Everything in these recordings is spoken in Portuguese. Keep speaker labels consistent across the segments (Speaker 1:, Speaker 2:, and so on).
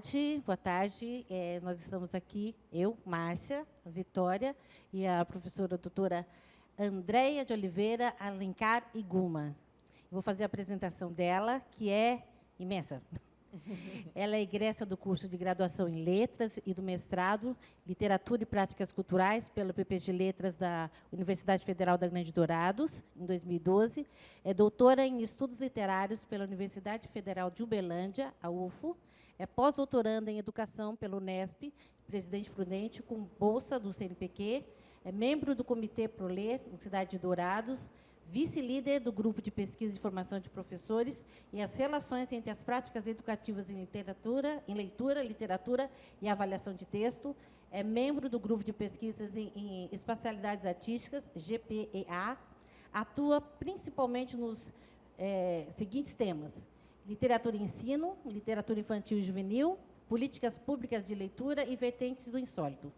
Speaker 1: tarde, boa tarde. Nós estamos aqui, eu, Márcia, Vitória, e a professora doutora Andréia de Oliveira Alencar Iguma. Vou fazer a apresentação dela, que é imensa. Ela é egressa do curso de graduação em Letras e do mestrado Literatura e Práticas Culturais pela PPG Letras da Universidade Federal da Grande Dourados, em 2012. É doutora em Estudos Literários pela Universidade Federal de Uberlândia, a UFO. É pós-doutoranda em Educação pela Unesp, Presidente Prudente, com bolsa do CNPq. É membro do Comitê Proler, em Cidade de Dourados, vice-líder do Grupo de Pesquisa e Formação de Professores e as relações entre as práticas educativas em leitura, literatura e avaliação de texto. É membro do Grupo de Pesquisas em Espacialidades Artísticas, GPEA. Atua principalmente nos seguintes temas: literatura e ensino, literatura infantil e juvenil, políticas públicas de leitura e vertentes do insólito.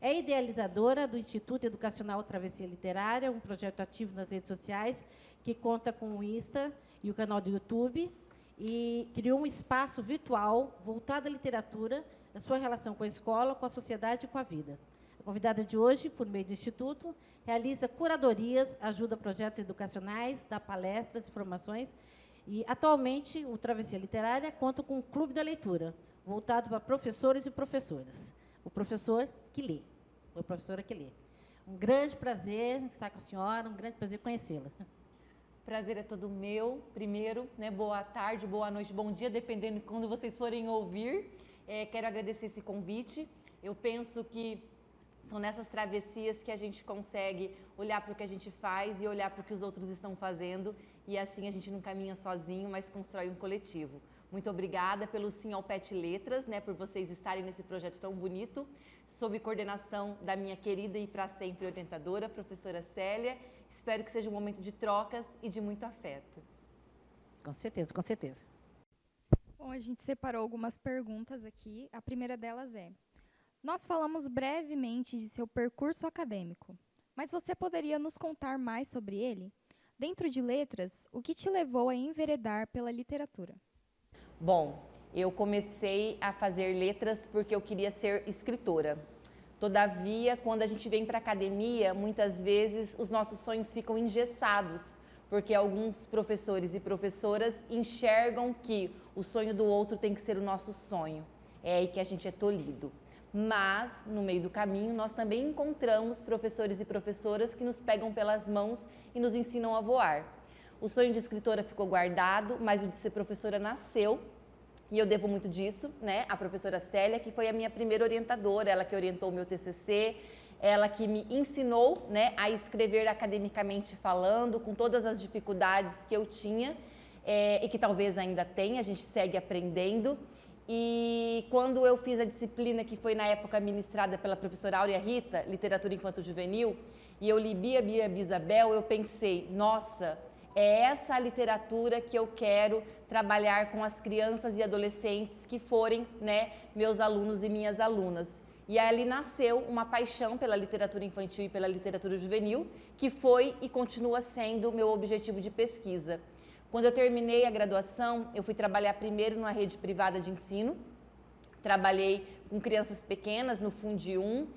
Speaker 1: É idealizadora do Instituto Educacional Travessia Literária, um projeto ativo nas redes sociais, que conta com o Insta e o canal do YouTube, e criou um espaço virtual voltado à literatura, a sua relação com a escola, com a sociedade e com a vida. A convidada de hoje, por meio do Instituto, realiza curadorias, ajuda projetos educacionais, dá palestras e formações, e, atualmente, o Travessia Literária conta com um clube da leitura, voltado para professores e professoras. O professor que lê. A professora que lê. Um grande prazer estar com a senhora, um grande prazer conhecê-la.
Speaker 2: Prazer é todo meu. Primeiro, boa tarde, boa noite, bom dia, dependendo de quando vocês forem ouvir. Quero agradecer esse convite. Eu penso que são nessas travessias que a gente consegue olhar para o que a gente faz e olhar para o que os outros estão fazendo, e assim a gente não caminha sozinho, mas constrói um coletivo. Muito obrigada pelo sim ao PET Letras, por vocês estarem nesse projeto tão bonito, sob coordenação da minha querida e para sempre orientadora, professora Célia. Espero que seja um momento de trocas e de muito afeto.
Speaker 1: Com certeza, com certeza.
Speaker 3: Bom, a gente separou algumas perguntas aqui. A primeira delas é: nós falamos brevemente de seu percurso acadêmico, mas você poderia nos contar mais sobre ele? Dentro de letras, o que te levou a enveredar pela literatura?
Speaker 2: Bom, eu comecei a fazer letras porque eu queria ser escritora. Todavia, quando a gente vem para a academia, muitas vezes os nossos sonhos ficam engessados, porque alguns professores e professoras enxergam que o sonho do outro tem que ser o nosso sonho. É aí que a gente é tolhido. Mas, no meio do caminho, nós também encontramos professores e professoras que nos pegam pelas mãos e nos ensinam a voar. O sonho de escritora ficou guardado, mas o de ser professora nasceu, e eu devo muito disso, à professora Célia, que foi a minha primeira orientadora, ela que orientou o meu TCC, ela que me ensinou, a escrever academicamente falando, com todas as dificuldades que eu tinha, e que talvez ainda tenha, a gente segue aprendendo. E quando eu fiz a disciplina que foi na época ministrada pela professora Áurea Rita, Literatura Infanto-Juvenil, e eu li Bia Bisabel, eu pensei, nossa, é essa a literatura que eu quero trabalhar com as crianças e adolescentes que forem, meus alunos e minhas alunas. E ali nasceu uma paixão pela literatura infantil e pela literatura juvenil, que foi e continua sendo meu objetivo de pesquisa. Quando eu terminei a graduação, eu fui trabalhar primeiro numa rede privada de ensino, trabalhei com crianças pequenas no Fundi 1,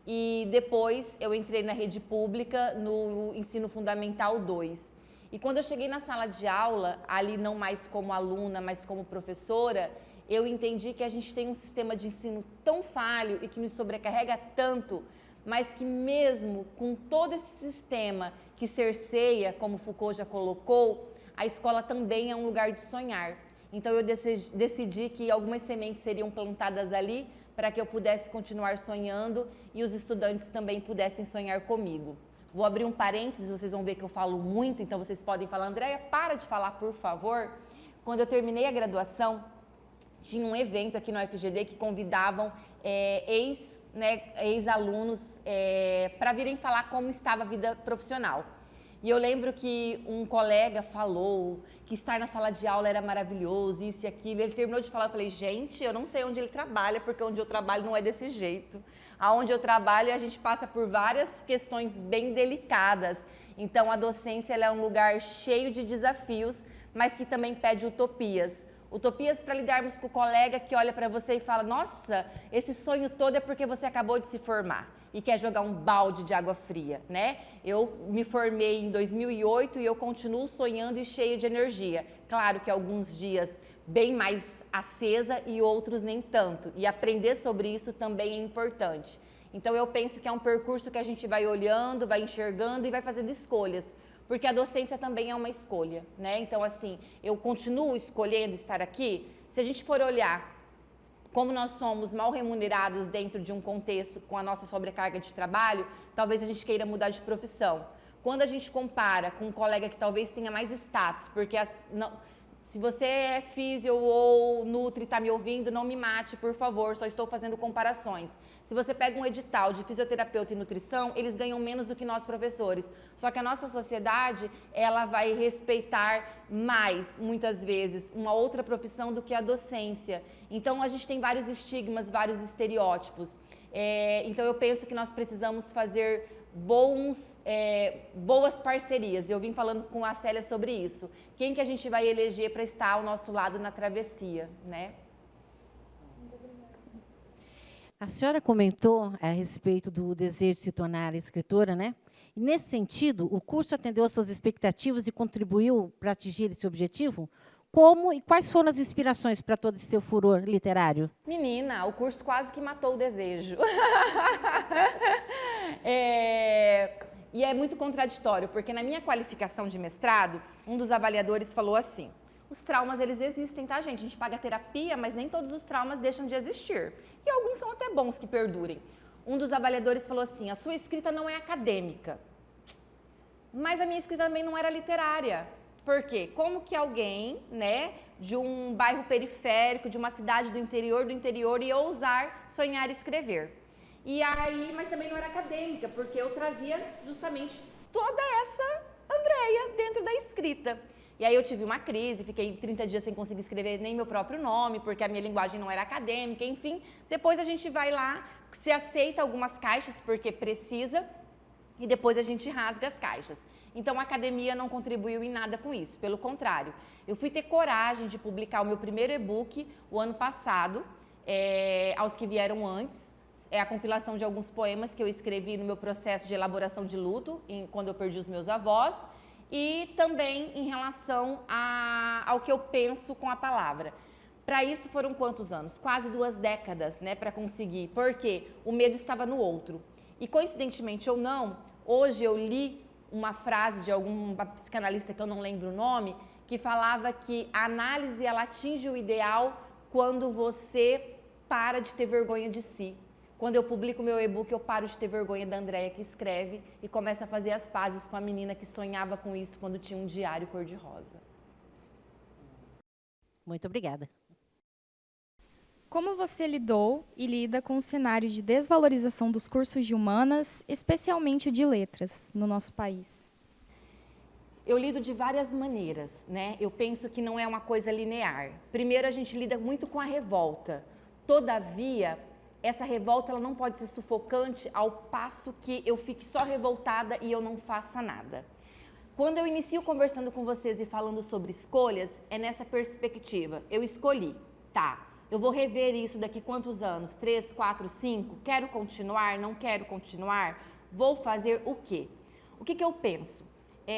Speaker 2: e depois eu entrei na rede pública no Ensino Fundamental 2. E quando eu cheguei na sala de aula, ali não mais como aluna, mas como professora, eu entendi que a gente tem um sistema de ensino tão falho e que nos sobrecarrega tanto, mas que mesmo com todo esse sistema que cerceia, como Foucault já colocou, a escola também é um lugar de sonhar. Então eu decidi que algumas sementes seriam plantadas ali para que eu pudesse continuar sonhando e os estudantes também pudessem sonhar comigo. Vou abrir um parênteses, vocês vão ver que eu falo muito, então vocês podem falar, Andréia, para de falar, por favor. Quando eu terminei a graduação, tinha um evento aqui no UFGD que convidavam ex-alunos para virem falar como estava a vida profissional. E eu lembro que um colega falou que estar na sala de aula era maravilhoso, isso e aquilo. Ele terminou de falar, eu falei, gente, eu não sei onde ele trabalha, porque onde eu trabalho não é desse jeito. Aonde eu trabalho, a gente passa por várias questões bem delicadas. Então, a docência ela é um lugar cheio de desafios, mas que também pede utopias. Utopias para lidarmos com o colega que olha para você e fala, nossa, esse sonho todo é porque você acabou de se formar e quer jogar um balde de água fria, né? Eu me formei em 2008 e eu continuo sonhando e cheia de energia. Claro que alguns dias bem mais acesa e outros nem tanto. E aprender sobre isso também é importante. Então eu penso que é um percurso que a gente vai olhando, vai enxergando e vai fazendo escolhas. Porque a docência também é uma escolha, né? Então assim, eu continuo escolhendo estar aqui. Se a gente for olhar como nós somos mal remunerados dentro de um contexto com a nossa sobrecarga de trabalho, talvez a gente queira mudar de profissão. Quando a gente compara com um colega que talvez tenha mais status, porque se você é físio ou nutri e está me ouvindo, não me mate, por favor, só estou fazendo comparações. Se você pega um edital de fisioterapeuta e nutrição, eles ganham menos do que nós professores. Só que a nossa sociedade, ela vai respeitar mais, muitas vezes, uma outra profissão do que a docência. Então, a gente tem vários estigmas, vários estereótipos. Então, eu penso que nós precisamos fazer boas parcerias. Eu vim falando com a Célia sobre isso. Quem que a gente vai eleger para estar ao nosso lado na travessia, né?
Speaker 1: A senhora comentou a respeito do desejo de se tornar escritora, né? E, nesse sentido, o curso atendeu às suas expectativas e contribuiu para atingir esse objetivo? Como e quais foram as inspirações para todo esse seu furor literário?
Speaker 2: Menina, o curso quase que matou o desejo. E é muito contraditório, porque na minha qualificação de mestrado, um dos avaliadores falou assim, os traumas, eles existem, tá, gente? A gente paga terapia, mas nem todos os traumas deixam de existir. E alguns são até bons que perdurem. Um dos avaliadores falou assim, a sua escrita não é acadêmica, mas a minha escrita também não era literária. Por quê? Como que alguém, né, de um bairro periférico, de uma cidade do interior, ia ousar sonhar e escrever? E aí, mas também não era acadêmica, porque eu trazia justamente toda essa Andreia dentro da escrita. E aí eu tive uma crise, fiquei 30 dias sem conseguir escrever nem meu próprio nome, porque a minha linguagem não era acadêmica, enfim. Depois a gente vai lá, se aceita algumas caixas, porque precisa, e depois a gente rasga as caixas. Então, a academia não contribuiu em nada com isso, pelo contrário. Eu fui ter coragem de publicar o meu primeiro e-book o ano passado, aos que vieram antes. É a compilação de alguns poemas que eu escrevi no meu processo de elaboração de luto, quando eu perdi os meus avós, e também em relação ao que eu penso com a palavra. Para isso foram quantos anos? Quase 2 décadas, né, para conseguir, porque o medo estava no outro. E coincidentemente ou não, hoje eu li uma frase de alguma psicanalista que eu não lembro o nome, que falava que a análise ela atinge o ideal quando você para de ter vergonha de si. Quando eu publico meu e-book, eu paro de ter vergonha da Andreia que escreve e começo a fazer as pazes com a menina que sonhava com isso quando tinha um diário cor-de-rosa.
Speaker 1: Muito obrigada.
Speaker 3: Como você lidou e lida com o cenário de desvalorização dos cursos de humanas, especialmente o de letras, no nosso país?
Speaker 2: Eu lido de várias maneiras, né? Eu penso que não é uma coisa linear. Primeiro, a gente lida muito com a revolta. Todavia, essa revolta ela não pode ser sufocante ao passo que eu fique só revoltada e eu não faça nada. Quando eu inicio conversando com vocês e falando sobre escolhas, é nessa perspectiva. Eu escolhi, tá? Eu vou rever isso daqui quantos anos? 3, 4, 5? Quero continuar? Não quero continuar? Vou fazer o quê? O que eu penso?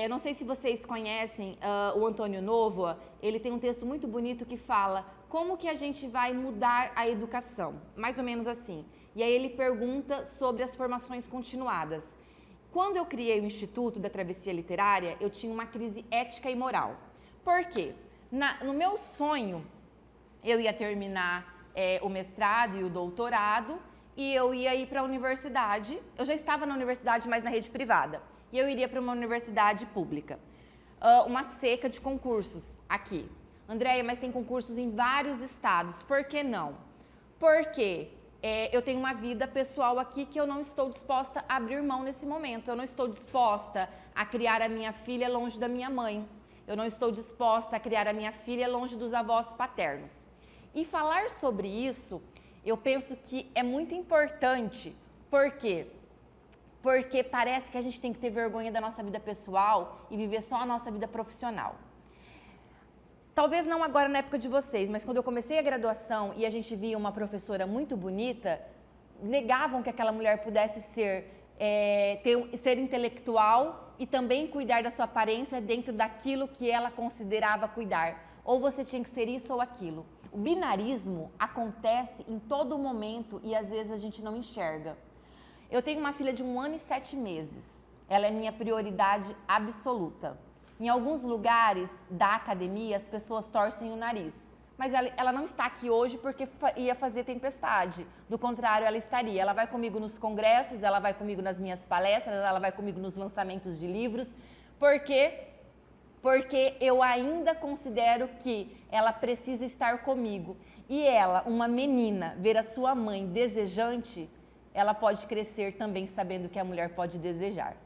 Speaker 2: Não sei se vocês conhecem o Antônio Novoa, ele tem um texto muito bonito que fala como que a gente vai mudar a educação, mais ou menos assim. E aí ele pergunta sobre as formações continuadas. Quando eu criei o Instituto da Travessia Literária, eu tinha uma crise ética e moral. Por quê? No meu sonho, eu ia terminar o mestrado e o doutorado e eu ia ir para a universidade. Eu já estava na universidade, mas na rede privada. E eu iria para uma universidade pública. Uma seca de concursos aqui. Andreia, mas tem concursos em vários estados. Por que não? Porque eu tenho uma vida pessoal aqui que eu não estou disposta a abrir mão nesse momento. Eu não estou disposta a criar a minha filha longe da minha mãe. Eu não estou disposta a criar a minha filha longe dos avós paternos. E falar sobre isso, eu penso que é muito importante. Por quê? Porque parece que a gente tem que ter vergonha da nossa vida pessoal e viver só a nossa vida profissional. talvez não agora na época de vocês, mas quando eu comecei a graduação e a gente via uma professora muito bonita, negavam que aquela mulher pudesse ser intelectual e também cuidar da sua aparência dentro daquilo que ela considerava cuidar. Ou você tinha que ser isso ou aquilo. O binarismo acontece em todo momento e às vezes a gente não enxerga. Eu tenho uma filha de 1 ano e 7 meses. Ela é minha prioridade absoluta. Em alguns lugares da academia, as pessoas torcem o nariz. Mas ela não está aqui hoje porque ia fazer tempestade. Do contrário, ela estaria. Ela vai comigo nos congressos, ela vai comigo nas minhas palestras, ela vai comigo nos lançamentos de livros. Por quê? Porque eu ainda considero que ela precisa estar comigo. E ela, uma menina, ver a sua mãe desejante, ela pode crescer também sabendo que a mulher pode desejar.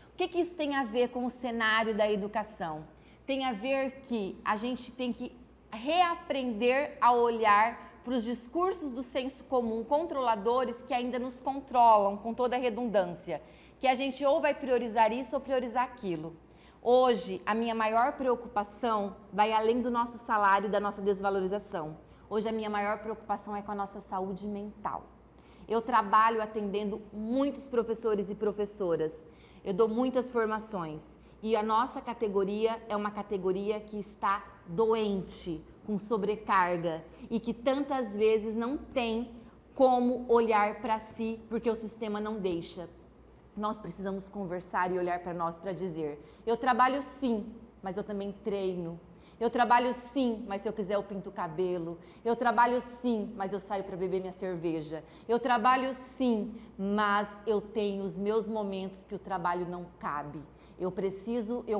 Speaker 2: O que isso tem a ver com o cenário da educação? Tem a ver que a gente tem que reaprender a olhar para os discursos do senso comum controladores que ainda nos controlam, com toda a redundância. Que a gente ou vai priorizar isso ou priorizar aquilo. Hoje, a minha maior preocupação vai além do nosso salário e da nossa desvalorização. Hoje, a minha maior preocupação é com a nossa saúde mental. Eu trabalho atendendo muitos professores e professoras. Eu dou muitas formações. E a nossa categoria é uma categoria que está doente, com sobrecarga e que tantas vezes não tem como olhar para si porque o sistema não deixa. Nós precisamos conversar e olhar para nós para dizer: eu trabalho sim, mas eu também treino. Eu trabalho sim, mas se eu quiser eu pinto o cabelo. Eu trabalho sim, mas eu saio para beber minha cerveja. Eu trabalho sim, mas eu tenho os meus momentos que o trabalho não cabe. Eu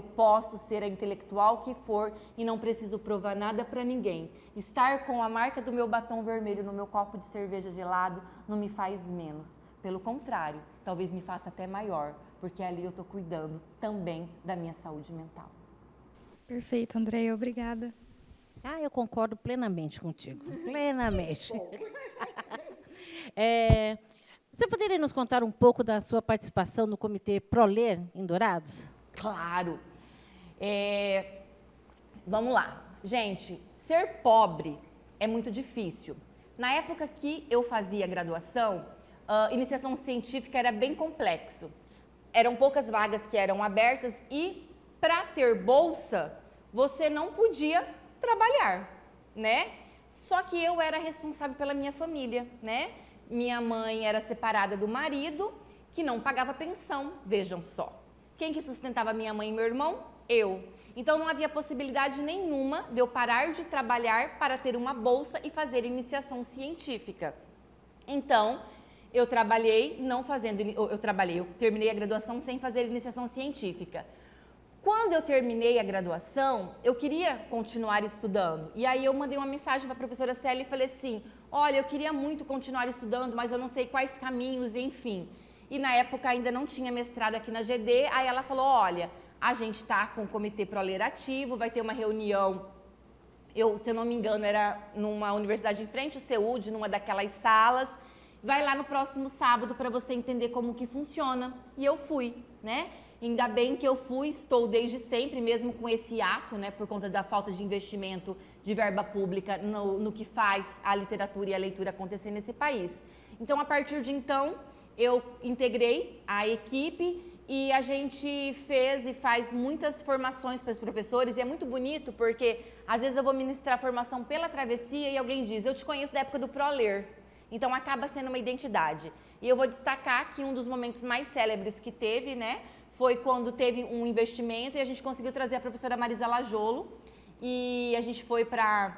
Speaker 2: posso ser a intelectual que for e não preciso provar nada para ninguém. Estar com a marca do meu batom vermelho no meu copo de cerveja gelado não me faz menos. Pelo contrário, talvez me faça até maior, porque ali eu estou cuidando também da minha saúde mental.
Speaker 3: Perfeito, Andréia, obrigada.
Speaker 1: Eu concordo plenamente contigo, plenamente. Você poderia nos contar um pouco da sua participação no Comitê ProLer em Dourados?
Speaker 2: Claro. Vamos lá. Gente, ser pobre é muito difícil. Na época que eu fazia graduação, iniciação científica era bem complexo. Eram poucas vagas que eram abertas e, para ter bolsa, você não podia trabalhar, né? Só que eu era responsável pela minha família, né? Minha mãe era separada do marido, que não pagava pensão, vejam só. Quem que sustentava minha mãe e meu irmão? Eu. Então não havia possibilidade nenhuma de eu parar de trabalhar para ter uma bolsa e fazer iniciação científica. Então, eu terminei a graduação sem fazer iniciação científica. Quando eu terminei a graduação, eu queria continuar estudando. E aí eu mandei uma mensagem para a professora Célia e falei assim: olha, eu queria muito continuar estudando, mas eu não sei quais caminhos, enfim. E na época ainda não tinha mestrado aqui na GD, aí ela falou: olha, a gente está com o Comitê ProLer ativo, vai ter uma reunião, se eu não me engano, era numa universidade em frente, o CEUD, numa daquelas salas, vai lá no próximo sábado para você entender como que funciona. E eu fui, né? Ainda bem que eu fui, estou desde sempre, mesmo com esse ato, né, por conta da falta de investimento de verba pública no que faz a literatura e a leitura acontecer nesse país. Então, a partir de então, eu integrei a equipe e a gente fez e faz muitas formações para os professores, e é muito bonito porque às vezes eu vou ministrar formação pela travessia e alguém diz: eu te conheço da época do ProLer. Então, acaba sendo uma identidade. E eu vou destacar que um dos momentos mais célebres que teve, né, foi quando teve um investimento e a gente conseguiu trazer a professora Marisa Lajolo e a gente foi para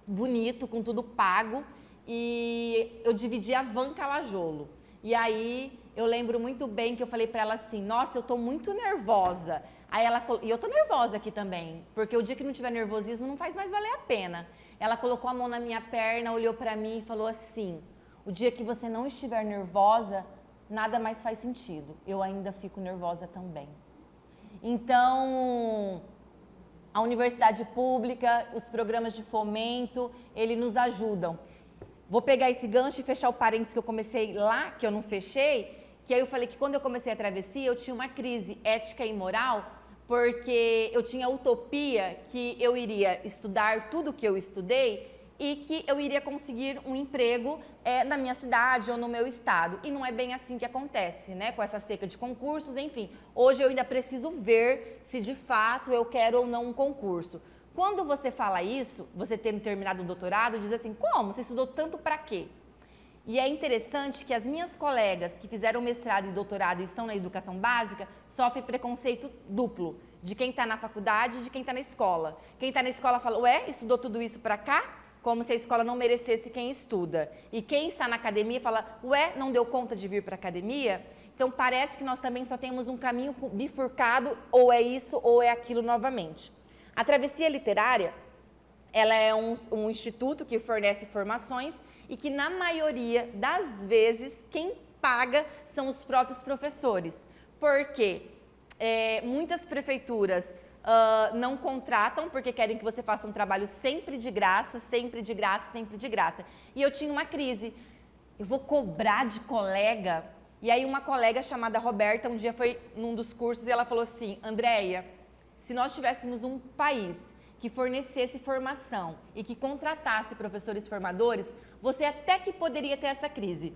Speaker 2: Bonito, com tudo pago, e eu dividi a van com a Lajolo. E aí eu lembro muito bem que eu falei para ela assim: nossa, eu tô muito nervosa. Aí e eu tô nervosa aqui também, porque o dia que não tiver nervosismo não faz mais valer a pena. Ela colocou a mão na minha perna, olhou para mim e falou assim: o dia que você não estiver nervosa, nada mais faz sentido. Eu ainda fico nervosa também. Então, a universidade pública, os programas de fomento, eles nos ajudam. Vou pegar esse gancho e fechar o parênteses que eu comecei lá, que eu não fechei, que aí eu falei que quando eu comecei a travessia, eu tinha uma crise ética e moral, porque eu tinha a utopia que eu iria estudar tudo o que eu estudei e que eu iria conseguir um emprego na minha cidade ou no meu estado. E não é bem assim que acontece, né? Com essa seca de concursos, enfim. Hoje eu ainda preciso ver se de fato eu quero ou não um concurso. Quando você fala isso, você tendo terminado um doutorado, diz assim, como? Você estudou tanto para quê? E é interessante que as minhas colegas que fizeram mestrado e doutorado e estão na educação básica sofrem preconceito duplo, de quem está na faculdade e de quem está na escola. Quem está na escola fala, ué, estudou tudo isso para cá? Como se a escola não merecesse quem estuda. E quem está na academia fala, ué, não deu conta de vir para a academia? Então parece que nós também só temos um caminho bifurcado, ou é isso ou é aquilo novamente. A Travessia Literária, ela é um instituto que fornece formações e que na maioria das vezes quem paga são os próprios professores. Porque muitas prefeituras não contratam porque querem que você faça um trabalho sempre de graça, sempre de graça, sempre de graça. E eu tinha uma crise. Eu vou cobrar de colega? E aí uma colega chamada Roberta um dia foi num dos cursos e ela falou assim, Andréia, se nós tivéssemos um país que fornecesse formação e que contratasse professores formadores, você até que poderia ter essa crise.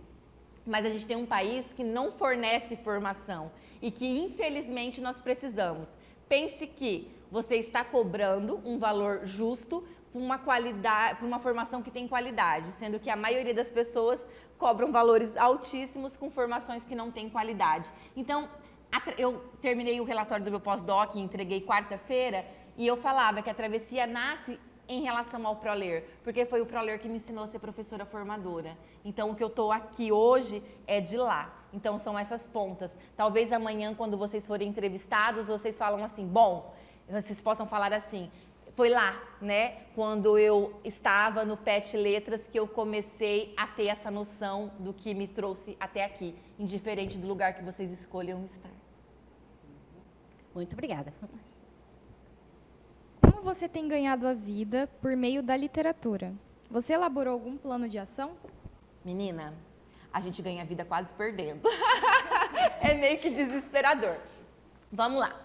Speaker 2: Mas a gente tem um país que não fornece formação e que infelizmente nós precisamos. Pense que você está cobrando um valor justo por uma qualidade, por uma formação que tem qualidade, sendo que a maioria das pessoas cobram valores altíssimos com formações que não têm qualidade. Então, eu terminei o relatório do meu pós-doc e entreguei quarta-feira e eu falava que a travessia nasce em relação ao ProLer, porque foi o ProLer que me ensinou a ser professora formadora. Então, o que eu estou aqui hoje é de lá. Então, são essas pontas. Talvez amanhã, quando vocês forem entrevistados, vocês falam assim, bom, vocês possam falar assim, foi lá, né, quando eu estava no PET Letras que eu comecei a ter essa noção do que me trouxe até aqui, indiferente do lugar que vocês escolham estar.
Speaker 1: Muito obrigada.
Speaker 3: Como você tem ganhado a vida por meio da literatura? Você elaborou algum plano de ação?
Speaker 2: Menina, a gente ganha a vida quase perdendo. É meio que desesperador. Vamos lá.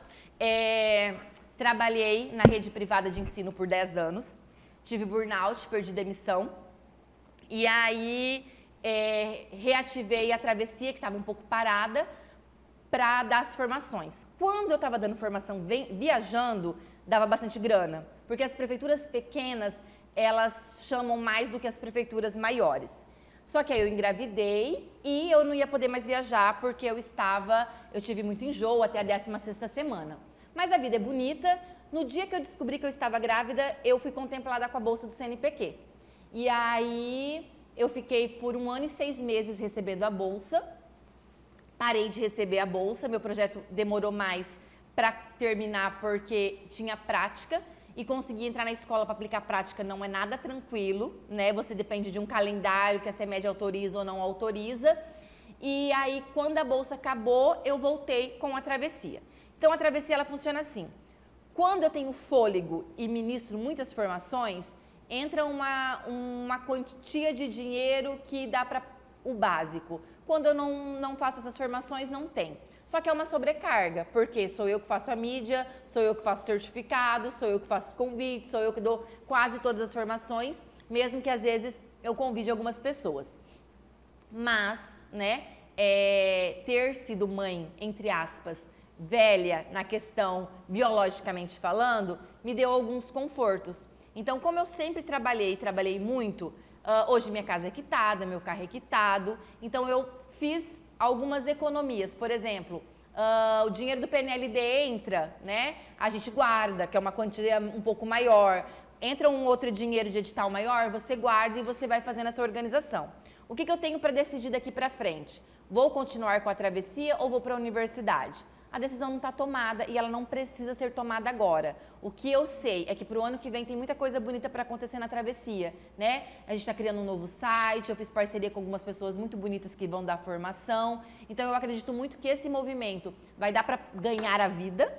Speaker 2: Trabalhei na rede privada de ensino por 10 anos. Tive burnout, perdi demissão. E aí, reativei a travessia, que estava um pouco parada, para dar as formações. Quando eu estava dando formação viajando, dava bastante grana, porque as prefeituras pequenas, elas chamam mais do que as prefeituras maiores. Só que aí eu engravidei e eu não ia poder mais viajar, porque eu tive muito enjoo até a 16ª semana. Mas a vida é bonita. No dia que eu descobri que eu estava grávida, eu fui contemplada com a bolsa do CNPq. E aí eu fiquei por 1 ano e 6 meses recebendo a bolsa. Parei de receber a bolsa, meu projeto demorou mais para terminar porque tinha prática e conseguir entrar na escola para aplicar prática não é nada tranquilo, né? Você depende de um calendário que a CEMED autoriza ou não autoriza. E aí, quando a bolsa acabou, eu voltei com a travessia. Então, a travessia ela funciona assim. Quando eu tenho fôlego e ministro muitas formações, entra uma quantia de dinheiro que dá para o básico. Quando eu não faço essas formações, não tem. Só que é uma sobrecarga, porque sou eu que faço a mídia, sou eu que faço certificado, sou eu que faço os convites, sou eu que dou quase todas as formações, mesmo que às vezes eu convide algumas pessoas. Mas, né, ter sido mãe, entre aspas, velha na questão biologicamente falando, me deu alguns confortos. Então, como eu sempre trabalhei muito, hoje minha casa é quitada, meu carro é quitado, então eu fiz algumas economias. Por exemplo, o dinheiro do PNLD entra, né? A gente guarda, que é uma quantia um pouco maior. Entra um outro dinheiro de edital maior, você guarda e você vai fazendo essa organização. O que eu tenho para decidir daqui para frente? Vou continuar com a travessia ou vou para a universidade? A decisão não está tomada e ela não precisa ser tomada agora. O que eu sei é que para o ano que vem tem muita coisa bonita para acontecer na travessia, né? A gente está criando um novo site, eu fiz parceria com algumas pessoas muito bonitas que vão dar formação. Então eu acredito muito que esse movimento vai dar para ganhar a vida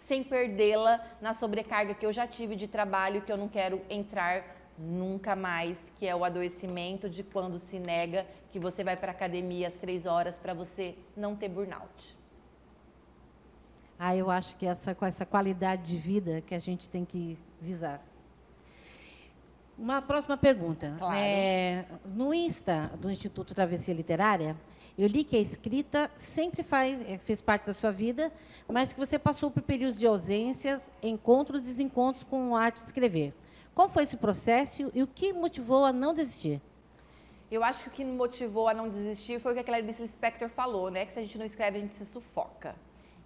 Speaker 2: sem perdê-la na sobrecarga que eu já tive de trabalho, que eu não quero entrar nunca mais, que é o adoecimento de quando se nega que você vai para a academia às 3 horas para você não ter burnout.
Speaker 1: Eu acho que com essa qualidade de vida que a gente tem que visar. Uma próxima pergunta.
Speaker 2: Claro.
Speaker 1: No Insta do Instituto Travessia Literária, eu li que a escrita sempre fez parte da sua vida, mas que você passou por períodos de ausências, encontros e desencontros com a arte de escrever. Como foi esse processo e o que motivou a não desistir?
Speaker 2: Eu acho que o que me motivou a não desistir foi o que a Clarice Lispector falou, né? Que se a gente não escreve, a gente se sufoca.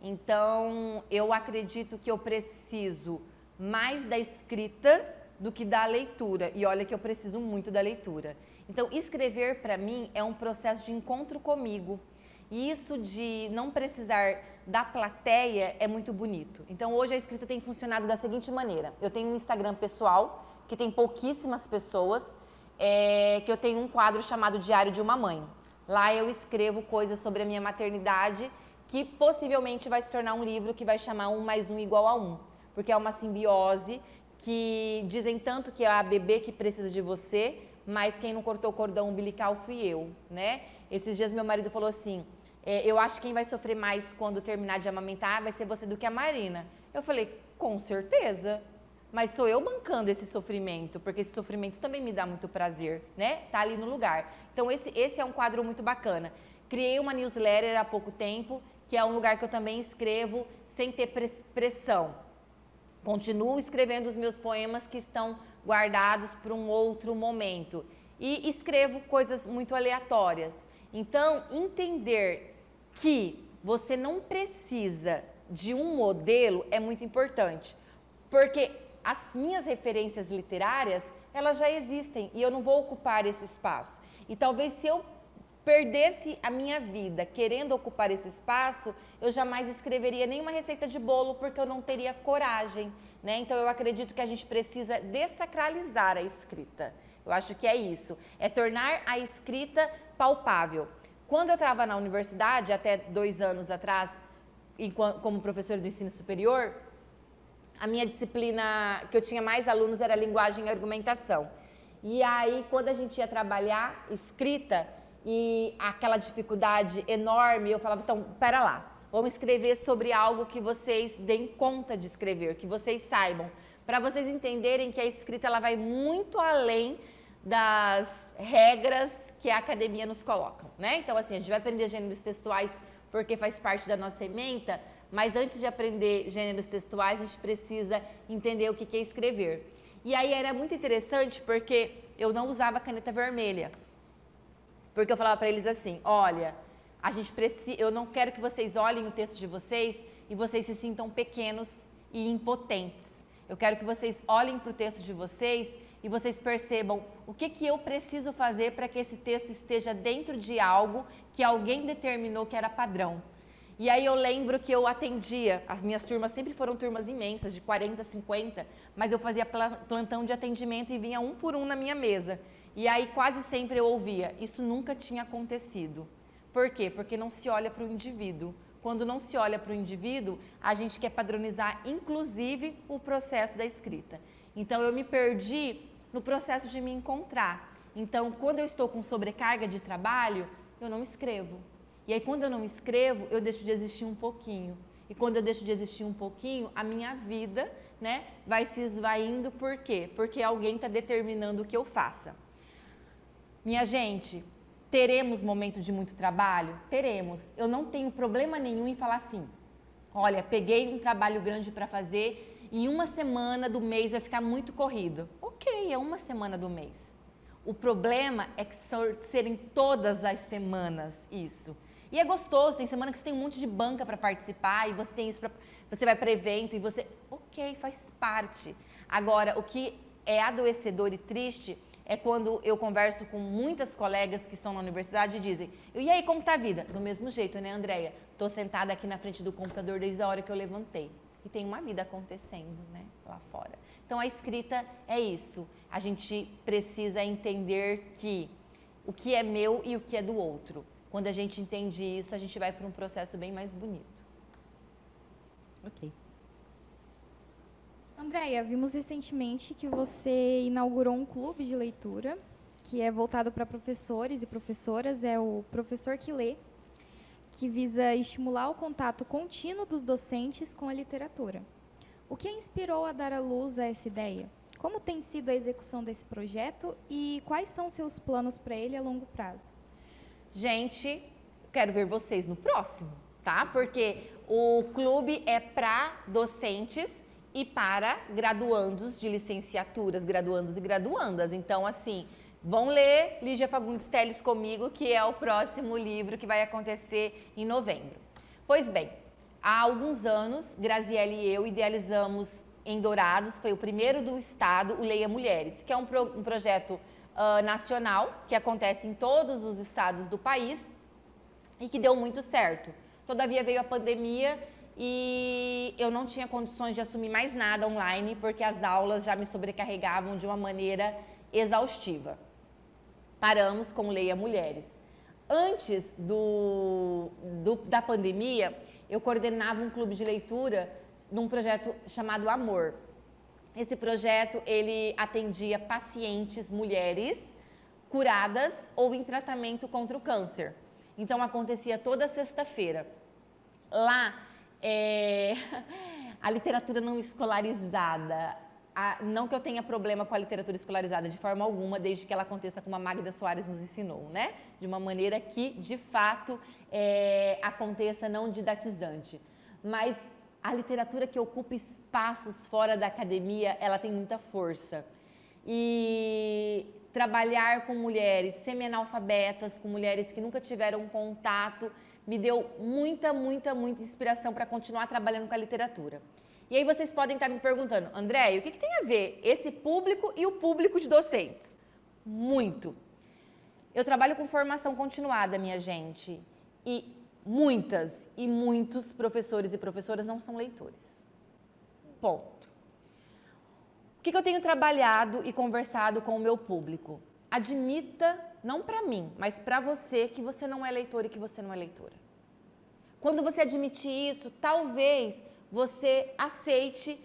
Speaker 2: Então, eu acredito que eu preciso mais da escrita do que da leitura. E olha que eu preciso muito da leitura. Então, escrever para mim é um processo de encontro comigo. E isso de não precisar da plateia é muito bonito. Então, hoje a escrita tem funcionado da seguinte maneira. Eu tenho um Instagram pessoal, que tem pouquíssimas pessoas, que eu tenho um quadro chamado Diário de uma Mãe. Lá eu escrevo coisas sobre a minha maternidade, que possivelmente vai se tornar um livro que vai chamar 1 mais 1 igual a 1. Porque é uma simbiose que dizem tanto que é a bebê que precisa de você, mas quem não cortou o cordão umbilical fui eu, né? Esses dias meu marido falou assim, eu acho que quem vai sofrer mais quando terminar de amamentar vai ser você do que a Marina. Eu falei, com certeza, mas sou eu bancando esse sofrimento, porque esse sofrimento também me dá muito prazer, né? Tá ali no lugar. Então esse é um quadro muito bacana. Criei uma newsletter há pouco tempo, que é um lugar que eu também escrevo sem ter pressão. Continuo escrevendo os meus poemas que estão guardados para um outro momento. E escrevo coisas muito aleatórias. Então, entender que você não precisa de um modelo é muito importante. Porque as minhas referências literárias, elas já existem e eu não vou ocupar esse espaço. E talvez se eu perdesse a minha vida querendo ocupar esse espaço, eu jamais escreveria nenhuma receita de bolo porque eu não teria coragem, né? Então eu acredito que a gente precisa desacralizar a escrita. Eu acho que é isso, é tornar a escrita palpável. Quando eu estava na universidade, até 2 anos atrás, como professora do ensino superior, a minha disciplina que eu tinha mais alunos era linguagem e argumentação. E aí, quando a gente ia trabalhar escrita, e aquela dificuldade enorme, eu falava, então, pera lá, vamos escrever sobre algo que vocês deem conta de escrever, que vocês saibam, para vocês entenderem que a escrita ela vai muito além das regras que a academia nos coloca, né? Então, assim, a gente vai aprender gêneros textuais porque faz parte da nossa ementa, mas antes de aprender gêneros textuais, a gente precisa entender o que é escrever. E aí era muito interessante porque eu não usava caneta vermelha. Porque eu falava para eles assim, olha, eu não quero que vocês olhem o texto de vocês e vocês se sintam pequenos e impotentes. Eu quero que vocês olhem para o texto de vocês e vocês percebam o que eu preciso fazer para que esse texto esteja dentro de algo que alguém determinou que era padrão. E aí eu lembro que eu atendia, as minhas turmas sempre foram turmas imensas, de 40, 50, mas eu fazia plantão de atendimento e vinha um por um na minha mesa. E aí quase sempre eu ouvia, isso nunca tinha acontecido. Por quê? Porque não se olha para o indivíduo. Quando não se olha para o indivíduo, a gente quer padronizar, inclusive, o processo da escrita. Então, eu me perdi no processo de me encontrar. Então, quando eu estou com sobrecarga de trabalho, eu não escrevo. E aí, quando eu não escrevo, eu deixo de existir um pouquinho. E quando eu deixo de existir um pouquinho, a minha vida, né, vai se esvaindo. Por quê? Porque alguém está determinando o que eu faça. Minha gente, teremos momento de muito trabalho? Teremos. Eu não tenho problema nenhum em falar assim, olha, peguei um trabalho grande para fazer e 1 semana do mês vai ficar muito corrido. Ok, é 1 semana do mês. O problema é que serem todas as semanas isso. E é gostoso, tem semana que você tem um monte de banca para participar e você tem isso, você vai para evento e você... Ok, faz parte. Agora, o que é adoecedor e triste é quando eu converso com muitas colegas que estão na universidade e dizem, e aí, como tá a vida? Do mesmo jeito, né, Andréia? Tô sentada aqui na frente do computador desde a hora que eu levantei. E tem uma vida acontecendo, né, lá fora. Então, a escrita é isso. A gente precisa entender que o que é meu e o que é do outro. Quando a gente entende isso, a gente vai para um processo bem mais bonito.
Speaker 1: Ok.
Speaker 3: Andréia, vimos recentemente que você inaugurou um clube de leitura, que é voltado para professores e professoras, é o Professor que Lê. que visa estimular o contato contínuo dos docentes com a literatura. O que a inspirou a dar à luz a essa ideia? Como tem sido a execução desse projeto e quais são seus planos para ele a longo prazo?
Speaker 2: Gente, quero ver vocês no próximo, tá? Porque o clube é para docentes e para graduandos de licenciaturas, graduandos e graduandas. Então, assim, vão ler Lígia Fagundes Telles comigo, que é o próximo livro que vai acontecer em novembro. Pois bem, há alguns anos, Graziele e eu idealizamos em Dourados, foi o primeiro do estado, o Leia Mulheres, que é um projeto nacional, que acontece em todos os estados do país e que deu muito certo. Todavia veio a pandemia e eu não tinha condições de assumir mais nada online, porque as aulas já me sobrecarregavam de uma maneira exaustiva. Paramos com Leia Mulheres. Antes da pandemia, eu coordenava um clube de leitura num projeto chamado Amor. Esse projeto, ele atendia pacientes mulheres curadas ou em tratamento contra o câncer. Então, acontecia toda sexta-feira. Lá, a literatura não escolarizada, não que eu tenha problema com a literatura escolarizada de forma alguma, desde que ela aconteça como a Magda Soares nos ensinou, né? De uma maneira que, de fato, aconteça não didatizante. Mas a literatura que ocupa espaços fora da academia, ela tem muita força. E trabalhar com mulheres semi-analfabetas, com mulheres que nunca tiveram contato, me deu muita inspiração para continuar trabalhando com a literatura. E aí vocês podem estar me perguntando, Andréia, o que tem a ver esse público e o público de docentes? Muito. Eu trabalho com formação continuada, minha gente, e muitas e muitos professores e professoras não são leitores. Ponto. O que eu tenho trabalhado e conversado com o meu público? Admita, não para mim, mas para você, que você não é leitor e que você não é leitora. Quando você admitir isso, talvez você aceite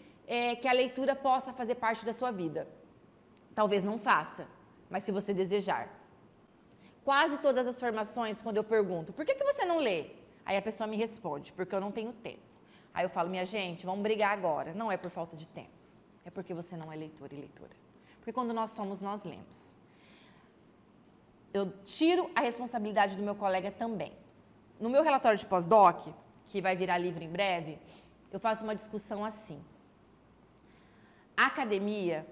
Speaker 2: que a leitura possa fazer parte da sua vida. Talvez não faça, mas se você desejar. Quase todas as formações, quando eu pergunto, por que você não lê? Aí a pessoa me responde, porque eu não tenho tempo. Aí eu falo, minha gente, vamos brigar agora. Não é por falta de tempo, é porque você não é leitor e leitora. Porque quando nós somos, nós lemos. Eu tiro a responsabilidade do meu colega também. No meu relatório de pós-doc, que vai virar livro em breve, eu faço uma discussão assim. A academia,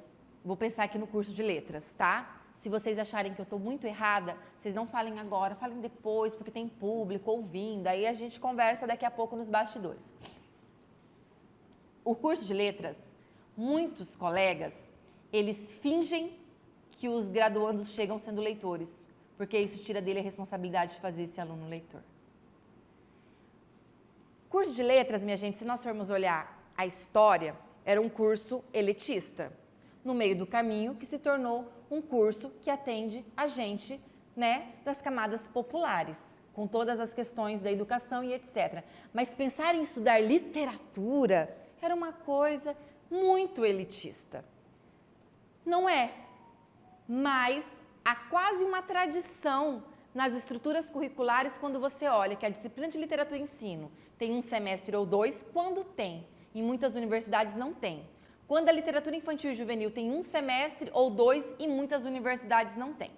Speaker 2: vou pensar aqui no curso de letras, tá? Se vocês acharem que eu estou muito errada, vocês não falem agora, falem depois, porque tem público ouvindo, aí a gente conversa daqui a pouco nos bastidores. O curso de letras, muitos colegas, eles fingem que os graduandos chegam sendo leitores, porque isso tira dele a responsabilidade de fazer esse aluno leitor. Curso de letras, minha gente, se nós formos olhar a história, era um curso elitista, no meio do caminho que se tornou um curso que atende a gente, né, das camadas populares, com todas as questões da educação e etc. Mas pensar em estudar literatura era uma coisa muito elitista. Não é, mas há quase uma tradição nas estruturas curriculares quando você olha que a disciplina de literatura e ensino tem um semestre ou dois, quando tem. Em muitas universidades não tem. Quando a literatura infantil e juvenil tem um semestre ou dois, e muitas universidades não tem.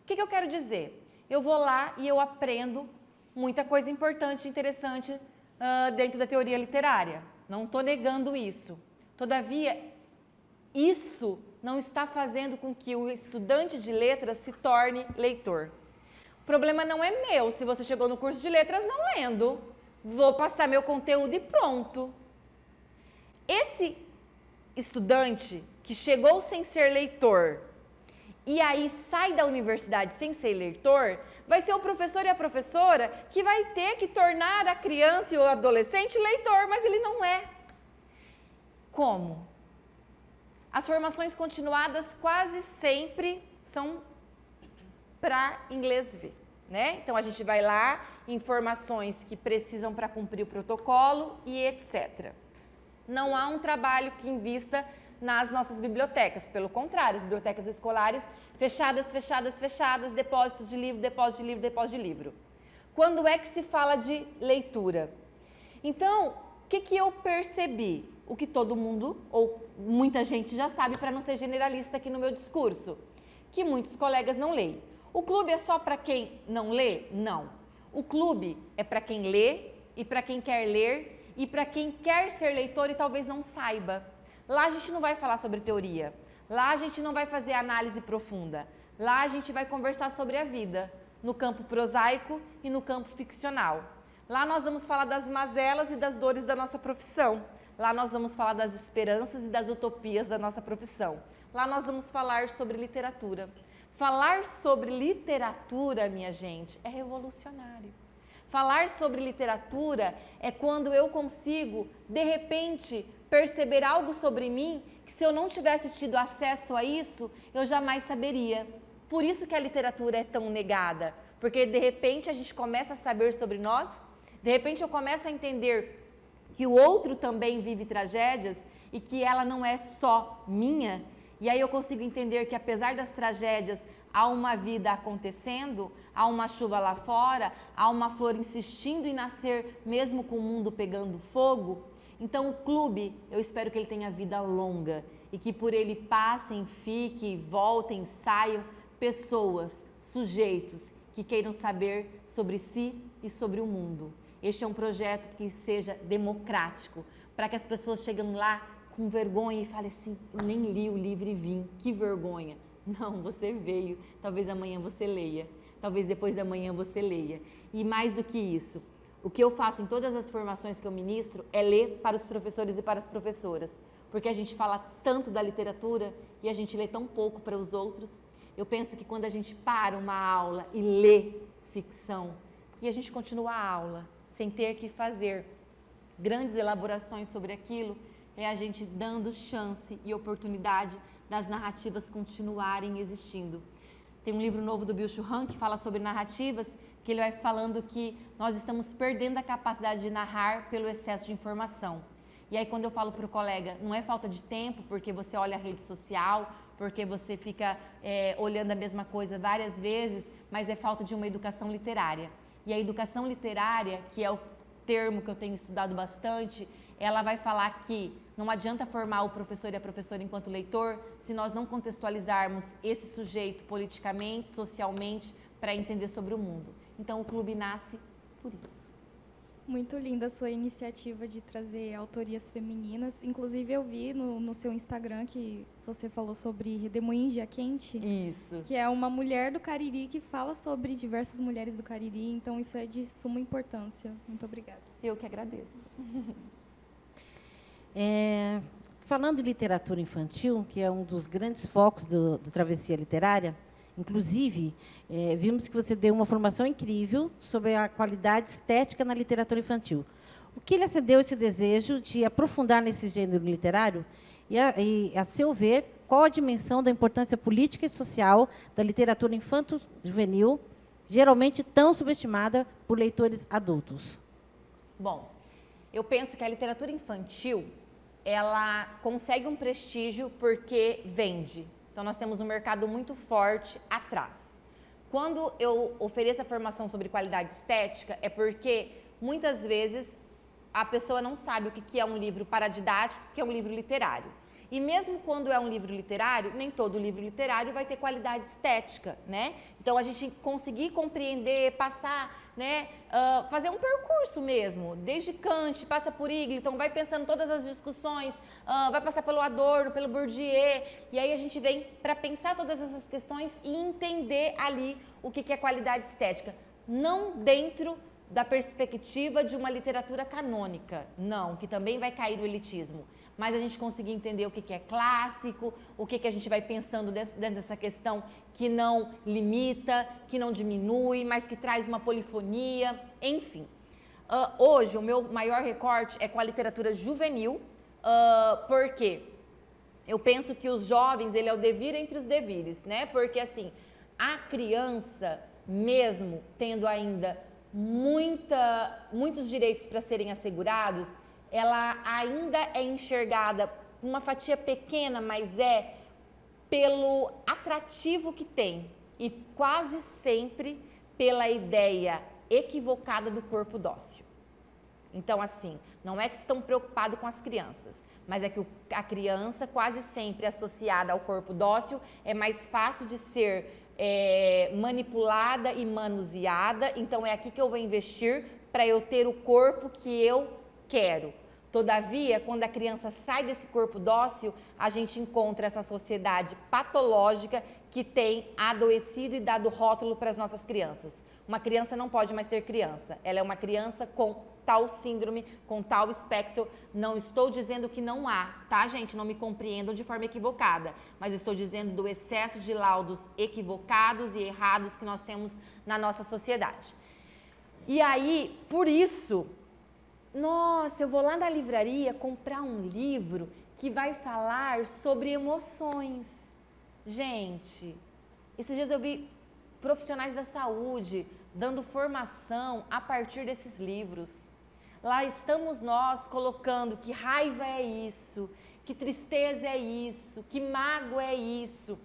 Speaker 2: O que eu quero dizer? Eu vou lá e eu aprendo muita coisa importante e interessante dentro da teoria literária. Não estou negando isso. Todavia, isso não está fazendo com que o estudante de letras se torne leitor. O problema não é meu se você chegou no curso de letras não lendo. Vou passar meu conteúdo e pronto. Esse estudante que chegou sem ser leitor e aí sai da universidade sem ser leitor, vai ser o professor e a professora que vai ter que tornar a criança e o adolescente leitor, mas ele não é. Como? As formações continuadas quase sempre são para inglês ver, né? Então a gente vai lá, informações que precisam para cumprir o protocolo e etc. Não há um trabalho que invista nas nossas bibliotecas, pelo contrário, as bibliotecas escolares fechadas, depósitos de livro, depósito de livro. quando é que se fala de leitura? Então, o que eu percebi? O que todo mundo, ou muita gente já sabe, para não ser generalista aqui no meu discurso, que muitos colegas não leem. O clube é só para quem não lê? Não. O clube é para quem lê e para quem quer ler e para quem quer ser leitor e talvez não saiba. Lá a gente não vai falar sobre teoria, lá a gente não vai fazer análise profunda, lá a gente vai conversar sobre a vida, no campo prosaico e no campo ficcional. Lá nós vamos falar das mazelas e das dores da nossa profissão. Lá nós vamos falar das esperanças e das utopias da nossa profissão. Lá nós vamos falar sobre literatura. Falar sobre literatura, minha gente, é revolucionário. Falar sobre literatura é quando eu consigo, de repente, perceber algo sobre mim que se eu não tivesse tido acesso a isso, eu jamais saberia. Por isso que a literatura é tão negada, porque de repente a gente começa a saber sobre nós, de repente eu começo a entender que o outro também vive tragédias e que ela não é só minha, e aí eu consigo entender que apesar das tragédias, há uma vida acontecendo, há uma chuva lá fora, há uma flor insistindo em nascer mesmo com o mundo pegando fogo. Então o clube, eu espero que ele tenha vida longa e que por ele passem, fiquem, voltem, saiam pessoas, sujeitos que queiram saber sobre si e sobre o mundo. Este é um projeto que seja democrático, para que as pessoas cheguem lá com vergonha e falem assim, eu nem li o livro e vim, que vergonha. Não, você veio, talvez amanhã você leia, talvez depois da manhã você leia. E mais do que isso, o que eu faço em todas as formações que eu ministro é ler para os professores e para as professoras, porque a gente fala tanto da literatura e a gente lê tão pouco para os outros. Eu penso que quando a gente para uma aula e lê ficção, e a gente continua a aula, sem ter que fazer grandes elaborações sobre aquilo, é a gente dando chance e oportunidade das narrativas continuarem existindo. Tem um livro novo do Byung-Chul Han que fala sobre narrativas, que ele vai falando que nós estamos perdendo a capacidade de narrar pelo excesso de informação. E aí quando eu falo para o colega, não é falta de tempo, porque você olha a rede social, porque você fica olhando a mesma coisa várias vezes, mas é falta de uma educação literária. E a educação literária, que é o termo que eu tenho estudado bastante, ela vai falar que não adianta formar o professor e a professora enquanto leitor se nós não contextualizarmos esse sujeito politicamente, socialmente, para entender sobre o mundo. Então, o clube nasce por isso.
Speaker 3: Muito linda a sua iniciativa de trazer autorias femininas. Inclusive, eu vi no seu Instagram que você falou sobre Redemoinho Dia Quente.
Speaker 2: Isso.
Speaker 3: Que é uma mulher do Cariri que fala sobre diversas mulheres do Cariri. Então, isso é de suma importância. Muito obrigada.
Speaker 2: Eu que agradeço.
Speaker 1: Falando de literatura infantil, que é um dos grandes focos do Travessia Literária, inclusive, vimos que você deu uma formação incrível sobre a qualidade estética na literatura infantil. O que lhe acendeu esse desejo de aprofundar nesse gênero literário? E, a seu ver, qual a dimensão da importância política e social da literatura infanto-juvenil, geralmente tão subestimada por leitores adultos?
Speaker 2: Bom, eu penso que a literatura infantil, ela consegue um prestígio porque vende. Então, nós temos um mercado muito forte atrás. Quando eu ofereço a formação sobre qualidade estética, é porque, muitas vezes, a pessoa não sabe o que é um livro paradidático, o que é um livro literário. E mesmo quando é um livro literário, nem todo livro literário vai ter qualidade estética, né? Então, a gente conseguir compreender, passar, né, fazer um percurso mesmo, desde Kant, passa por Eagleton, vai pensando todas as discussões, vai passar pelo Adorno, pelo Bourdieu, e aí a gente vem para pensar todas essas questões e entender ali o que é qualidade estética. Não dentro da perspectiva de uma literatura canônica, não, que também vai cair no elitismo, mas a gente conseguir entender o que é clássico, o que a gente vai pensando dentro dessa questão que não limita, que não diminui, mas que traz uma polifonia, enfim. Hoje, o meu maior recorte é com a literatura juvenil, porque eu penso que os jovens, ele é o devir entre os devires, né? Porque, assim, a criança, mesmo tendo ainda muitos direitos para serem assegurados, ela ainda é enxergada, uma fatia pequena, mas pelo atrativo que tem e quase sempre pela ideia equivocada do corpo dócil. Então, assim, não é que estão preocupados com as crianças, mas é que a criança, quase sempre associada ao corpo dócil, é mais fácil de ser manipulada e manuseada. Então, é aqui que eu vou investir para eu ter o corpo que eu quero. Todavia, quando a criança sai desse corpo dócil, a gente encontra essa sociedade patológica que tem adoecido e dado rótulo para as nossas crianças. Uma criança não pode mais ser criança, ela é uma criança com tal síndrome, com tal espectro. Não estou dizendo que não há, tá, gente? Não me compreendam de forma equivocada, mas estou dizendo do excesso de laudos equivocados e errados que nós temos na nossa sociedade. E aí, por isso, nossa, eu vou lá na livraria comprar um livro que vai falar sobre emoções. Gente, esses dias eu vi profissionais da saúde dando formação a partir desses livros. Lá estamos nós colocando que raiva é isso, que tristeza é isso, que mágoa é isso,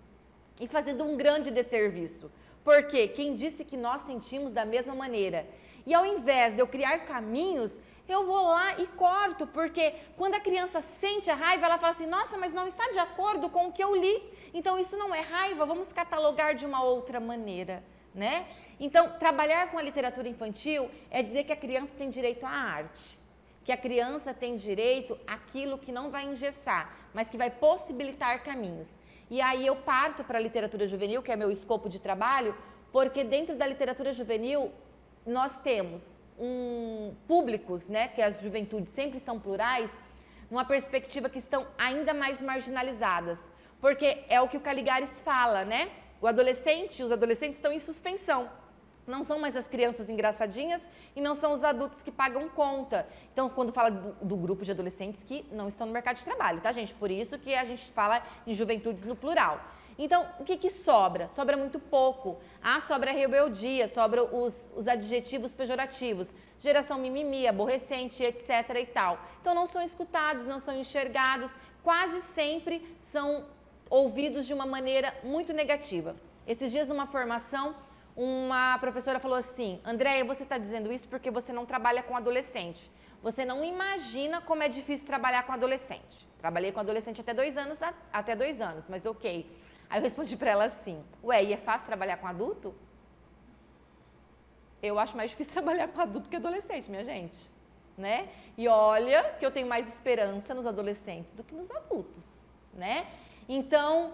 Speaker 2: e fazendo um grande desserviço. Porque quem disse que nós sentimos da mesma maneira? E ao invés de eu criar caminhos, eu vou lá e corto, porque quando a criança sente a raiva, ela fala assim, nossa, mas não está de acordo com o que eu li, então isso não é raiva, vamos catalogar de uma outra maneira, né? Então, trabalhar com a literatura infantil é dizer que a criança tem direito à arte, que a criança tem direito àquilo que não vai engessar, mas que vai possibilitar caminhos. E aí eu parto para a literatura juvenil, que é meu escopo de trabalho, porque dentro da literatura juvenil nós temos públicos, né, que as juventudes sempre são plurais, numa perspectiva que estão ainda mais marginalizadas, porque é o que o Caligares fala, né? Os adolescentes estão em suspensão. Não são mais as crianças engraçadinhas e não são os adultos que pagam conta. Então, quando fala do grupo de adolescentes que não estão no mercado de trabalho, tá, gente? Por isso que a gente fala em juventudes no plural. Então, o que sobra? Sobra muito pouco. Sobra a rebeldia, sobra os adjetivos pejorativos. Geração mimimi, aborrecente, etc. e tal. Então, não são escutados, não são enxergados, quase sempre são ouvidos de uma maneira muito negativa. Esses dias, numa formação, uma professora falou assim, Andréia, você está dizendo isso porque você não trabalha com adolescente. Você não imagina como é difícil trabalhar com adolescente. Trabalhei com adolescente até 2 anos, mas ok. Aí eu respondi para ela assim, ué, e é fácil trabalhar com adulto? Eu acho mais difícil trabalhar com adulto que adolescente, minha gente, né? E olha que eu tenho mais esperança nos adolescentes do que nos adultos, né? Então,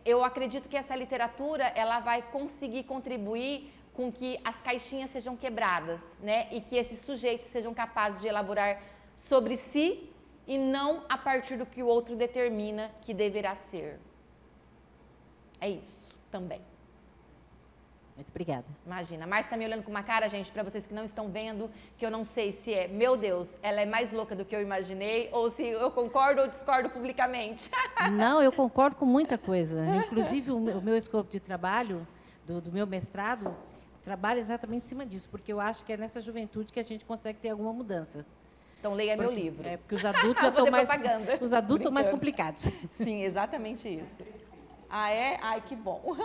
Speaker 2: eu acredito que essa literatura, ela vai conseguir contribuir com que as caixinhas sejam quebradas, né? E que esses sujeitos sejam capazes de elaborar sobre si e não a partir do que o outro determina que deverá ser. É isso, também.
Speaker 1: Muito obrigada.
Speaker 2: Imagina, a Márcia está me olhando com uma cara, gente, para vocês que não estão vendo, que eu não sei se meu Deus, ela é mais louca do que eu imaginei, ou se eu concordo ou discordo publicamente.
Speaker 1: Não, eu concordo com muita coisa. Inclusive, o meu escopo de trabalho, do meu mestrado, trabalha exatamente em cima disso, porque eu acho que é nessa juventude que a gente consegue ter alguma mudança.
Speaker 2: Então, leia meu livro.
Speaker 1: Porque os adultos já estão mais...
Speaker 2: propaganda.
Speaker 1: Os adultos estão mais complicados.
Speaker 2: Sim, exatamente isso. Ah, é? Ai, que bom.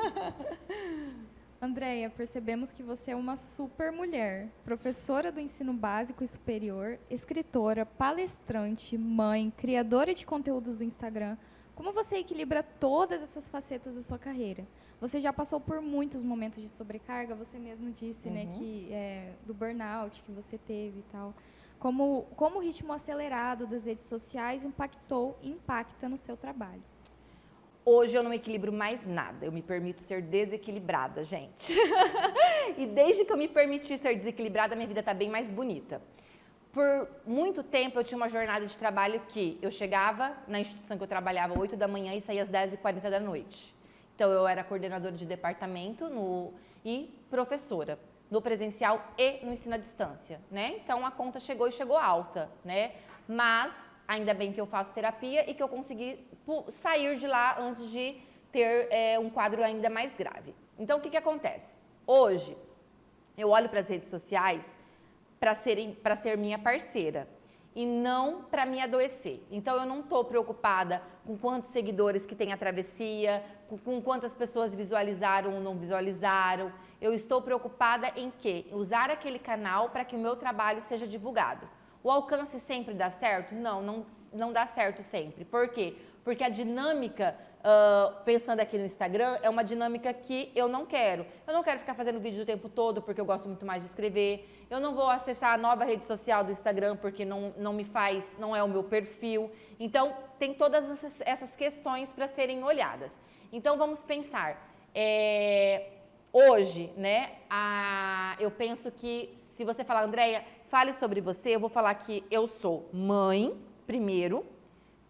Speaker 3: Andréia, percebemos que você é uma super mulher, professora do ensino básico e superior, escritora, palestrante, mãe, criadora de conteúdos do Instagram. Como você equilibra todas essas facetas da sua carreira? Você já passou por muitos momentos de sobrecarga, você mesmo disse, né, que do burnout que você teve e tal. Como o ritmo acelerado das redes sociais impactou e impacta no seu trabalho?
Speaker 2: Hoje eu não equilibro mais nada, eu me permito ser desequilibrada, gente. E desde que eu me permiti ser desequilibrada, minha vida está bem mais bonita. Por muito tempo eu tinha uma jornada de trabalho que eu chegava na instituição que eu trabalhava 8 da manhã e saía às 10h40 da noite. Então eu era coordenadora de departamento e professora, no presencial e no ensino à distância, né? Então a conta chegou alta, né? Mas ainda bem que eu faço terapia e que eu consegui sair de lá antes de ter um quadro ainda mais grave. Então, o que acontece? Hoje, eu olho para as redes sociais para ser minha parceira e não para me adoecer. Então, eu não estou preocupada com quantos seguidores que tem a travessia, com quantas pessoas visualizaram ou não visualizaram. Eu estou preocupada em quê? Usar aquele canal para que o meu trabalho seja divulgado. O alcance sempre dá certo? Não dá certo sempre. Por quê? Porque a dinâmica, pensando aqui no Instagram, é uma dinâmica que eu não quero. Eu não quero ficar fazendo vídeo o tempo todo, porque eu gosto muito mais de escrever. Eu não vou acessar a nova rede social do Instagram, porque não é o meu perfil. Então, tem todas essas questões para serem olhadas. Então, vamos pensar. Hoje, né, eu penso que, se você falar, Andréia, fale sobre você, eu vou falar que eu sou mãe, primeiro,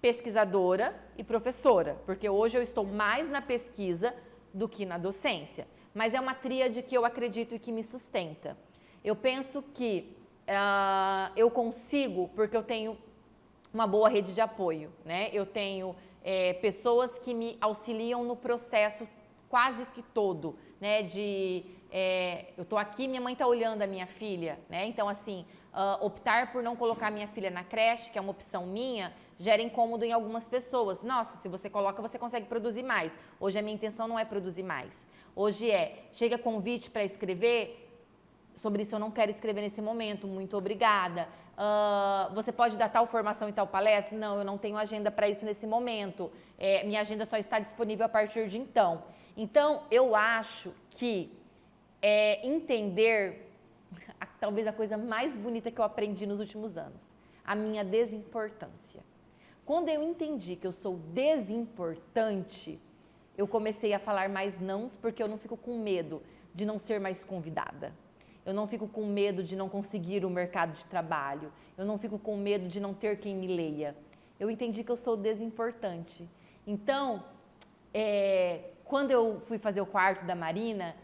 Speaker 2: pesquisadora e professora, porque hoje eu estou mais na pesquisa do que na docência, mas é uma tríade que eu acredito e que me sustenta. Eu penso que eu consigo, porque eu tenho uma boa rede de apoio, né? Eu tenho pessoas que me auxiliam no processo quase que todo, né? Eu estou aqui, minha mãe está olhando a minha filha, né? Então, assim, optar por não colocar minha filha na creche, que é uma opção minha, gera incômodo em algumas pessoas. Nossa, se você coloca, você consegue produzir mais. Hoje a minha intenção não é produzir mais. Hoje chega convite para escrever, sobre isso eu não quero escrever nesse momento, muito obrigada. Você pode dar tal formação e tal palestra? Não, eu não tenho agenda para isso nesse momento. Minha agenda só está disponível a partir de então. Então, eu acho que entender, talvez a coisa mais bonita que eu aprendi nos últimos anos, a minha desimportância. Quando eu entendi que eu sou desimportante, eu comecei a falar mais nãos, porque eu não fico com medo de não ser mais convidada. Eu não fico com medo de não conseguir o mercado de trabalho. Eu não fico com medo de não ter quem me leia. Eu entendi que eu sou desimportante. Então, quando eu fui fazer o quarto da Marina,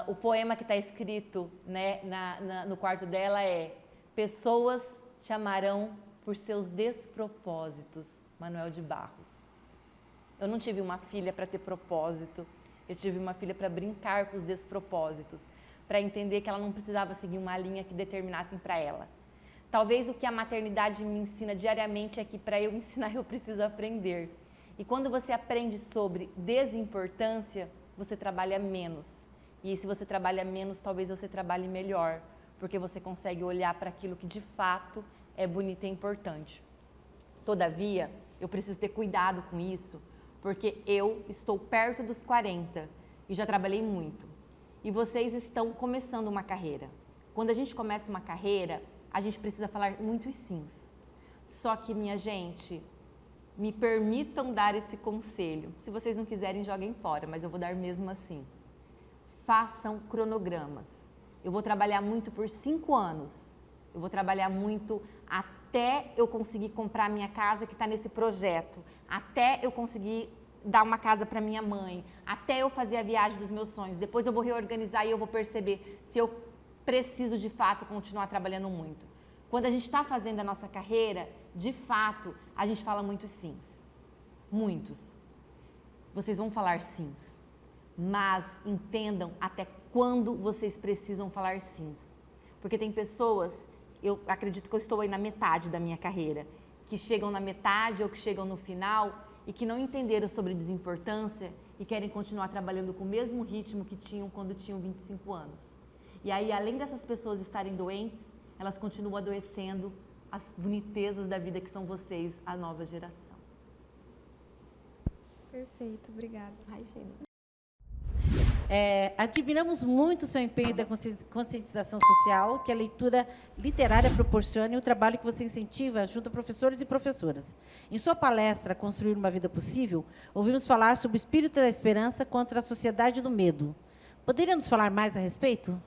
Speaker 2: o poema que está escrito, né, no quarto dela é: pessoas te amarão por seus despropósitos, Manuel de Barros. Eu não tive uma filha para ter propósito, eu tive uma filha para brincar com os despropósitos, para entender que ela não precisava seguir uma linha que determinassem para ela. Talvez o que a maternidade me ensina diariamente é que para eu ensinar eu preciso aprender. E quando você aprende sobre desimportância, você trabalha menos. E se você trabalha menos, talvez você trabalhe melhor, porque você consegue olhar para aquilo que de fato é bonito e importante. Todavia, eu preciso ter cuidado com isso, porque eu estou perto dos 40 e já trabalhei muito. E vocês estão começando uma carreira. Quando a gente começa uma carreira, a gente precisa falar muitos sims. Só que, minha gente, me permitam dar esse conselho. Se vocês não quiserem, joguem fora, mas eu vou dar mesmo assim. Façam cronogramas. Eu vou trabalhar muito por 5 anos. Eu vou trabalhar muito até eu conseguir comprar a minha casa que está nesse projeto, até eu conseguir dar uma casa para minha mãe, até eu fazer a viagem dos meus sonhos. Depois eu vou reorganizar e eu vou perceber se eu preciso de fato continuar trabalhando muito. Quando a gente está fazendo a nossa carreira, de fato, a gente fala muitos sims. Muitos. Vocês vão falar sims, mas entendam até quando vocês precisam falar sims. Porque tem pessoas, eu acredito que eu estou aí na metade da minha carreira, que chegam na metade ou que chegam no final e que não entenderam sobre desimportância e querem continuar trabalhando com o mesmo ritmo que tinham quando tinham 25 anos. E aí, além dessas pessoas estarem doentes, elas continuam adoecendo as bonitezas da vida que são vocês, a nova geração.
Speaker 3: Perfeito, obrigada.
Speaker 2: Ai, gente.
Speaker 1: Admiramos muito o seu empenho da conscientização social que a leitura literária proporciona e o trabalho que você incentiva junto a professores e professoras. Em sua palestra, Construir uma Vida Possível, ouvimos falar sobre o espírito da esperança contra a sociedade do medo. Poderia nos falar mais a respeito?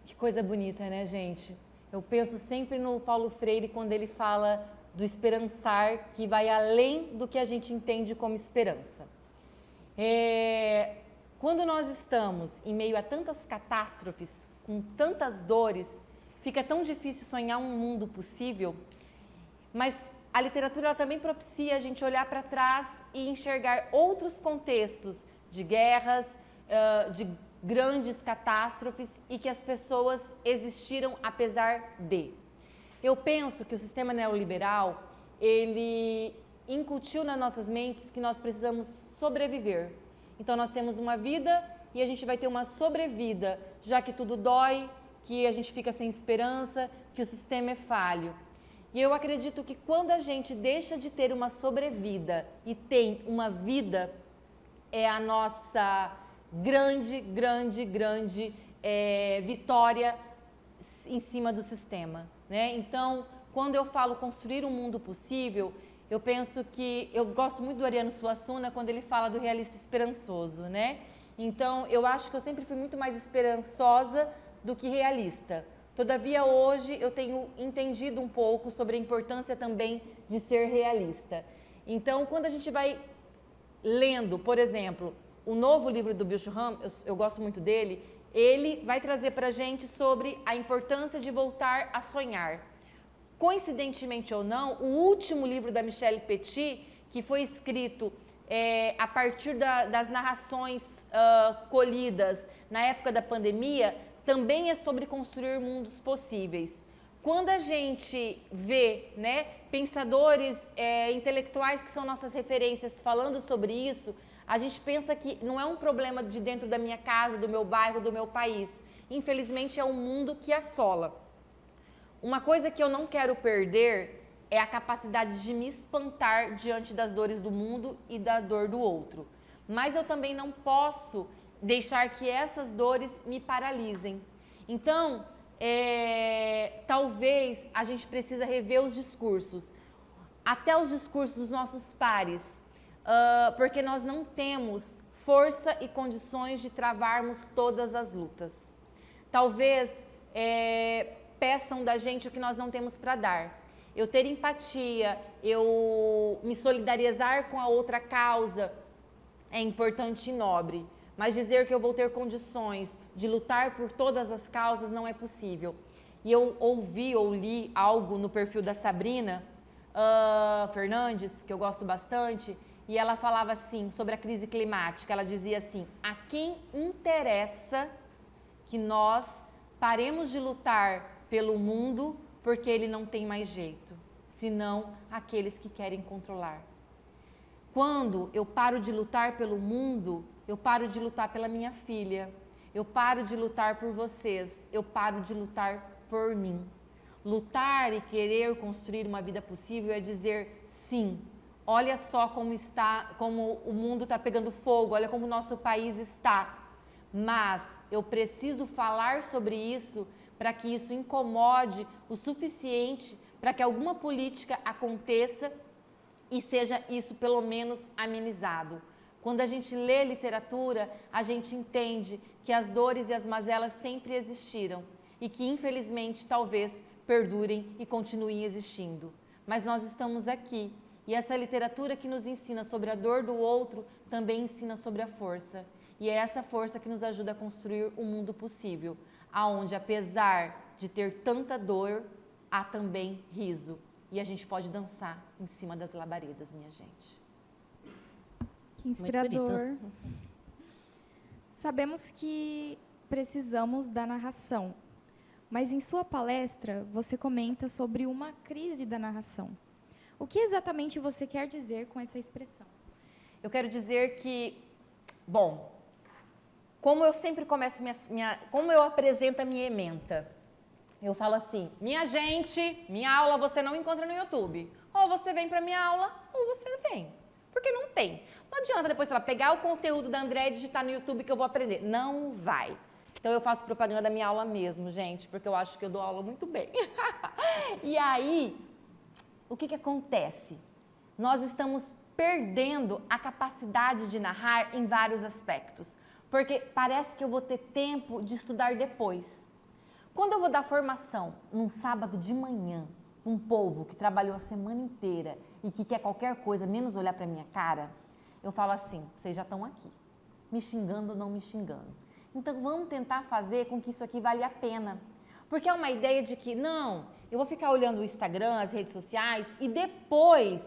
Speaker 2: Que coisa bonita, né, gente? Eu penso sempre no Paulo Freire quando ele fala do esperançar, que vai além do que a gente entende como esperança. Quando nós estamos em meio a tantas catástrofes, com tantas dores, fica tão difícil sonhar um mundo possível, mas a literatura ela também propicia a gente olhar para trás e enxergar outros contextos de guerras, de grandes catástrofes e que as pessoas existiram apesar de. Eu penso que o sistema neoliberal, ele incutiu nas nossas mentes que nós precisamos sobreviver. Então, nós temos uma vida e a gente vai ter uma sobrevida, já que tudo dói, que a gente fica sem esperança, que o sistema é falho. E eu acredito que quando a gente deixa de ter uma sobrevida e tem uma vida, é a nossa grande vitória em cima do sistema, né? Então, quando eu falo construir um mundo possível, eu penso que, eu gosto muito do Ariano Suassuna quando ele fala do realista esperançoso, né? Então, eu acho que eu sempre fui muito mais esperançosa do que realista. Todavia, hoje, eu tenho entendido um pouco sobre a importância também de ser realista. Então, quando a gente vai lendo, por exemplo, o novo livro do Bill Shuham, eu gosto muito dele, ele vai trazer para a gente sobre a importância de voltar a sonhar. Coincidentemente ou não, o último livro da Michelle Petit, que foi escrito a partir das narrações colhidas na época da pandemia, também é sobre construir mundos possíveis. Quando a gente vê, né, pensadores intelectuais que são nossas referências falando sobre isso, a gente pensa que não é um problema de dentro da minha casa, do meu bairro, do meu país. Infelizmente, é um mundo que assola. Uma coisa que eu não quero perder é a capacidade de me espantar diante das dores do mundo e da dor do outro. Mas eu também não posso deixar que essas dores me paralisem. Então, talvez a gente precisa rever os discursos, até os discursos dos nossos pares, porque nós não temos força e condições de travarmos todas as lutas. Talvez peçam da gente o que nós não temos para dar. Eu ter empatia, eu me solidarizar com a outra causa é importante e nobre, mas dizer que eu vou ter condições de lutar por todas as causas não é possível. E eu ouvi ou li algo no perfil da Sabrina Fernandes, que eu gosto bastante, e ela falava assim, sobre a crise climática, ela dizia assim: a quem interessa que nós paremos de lutar pelo mundo porque ele não tem mais jeito, senão aqueles que querem controlar. Quando eu paro de lutar pelo mundo, eu paro de lutar pela minha filha, eu paro de lutar por vocês, eu paro de lutar por mim. Lutar e querer construir uma vida possível é dizer sim. Olha só como o mundo está pegando fogo, olha como o nosso país está. Mas eu preciso falar sobre isso para que isso incomode o suficiente para que alguma política aconteça e seja isso pelo menos amenizado. Quando a gente lê literatura, a gente entende que as dores e as mazelas sempre existiram e que infelizmente talvez perdurem e continuem existindo. Mas nós estamos aqui. E essa literatura que nos ensina sobre a dor do outro também ensina sobre a força. E é essa força que nos ajuda a construir um mundo possível, aonde apesar de ter tanta dor, há também riso. E a gente pode dançar em cima das labaredas, minha gente.
Speaker 3: Que inspirador. Sabemos que precisamos da narração, mas em sua palestra você comenta sobre uma crise da narração. O que exatamente você quer dizer com essa expressão?
Speaker 2: Eu quero dizer que, bom, como eu sempre começo como eu apresento a minha ementa, eu falo assim: minha gente, minha aula você não encontra no YouTube. Ou você vem para minha aula, ou você vem. Porque não tem. Não adianta depois, sei lá, pegar o conteúdo da Andréia e digitar no YouTube que eu vou aprender. Não vai. Então eu faço propaganda da minha aula mesmo, gente, porque eu acho que eu dou aula muito bem. E aí, o que acontece? Nós estamos perdendo a capacidade de narrar em vários aspectos, porque parece que eu vou ter tempo de estudar depois. Quando eu vou dar formação num sábado de manhã, um povo que trabalhou a semana inteira e que quer qualquer coisa menos olhar para minha cara, eu falo assim: vocês já estão aqui, me xingando ou não me xingando. Então vamos tentar fazer com que isso aqui valha a pena. Porque é uma ideia de que, não, eu vou ficar olhando o Instagram, as redes sociais, e depois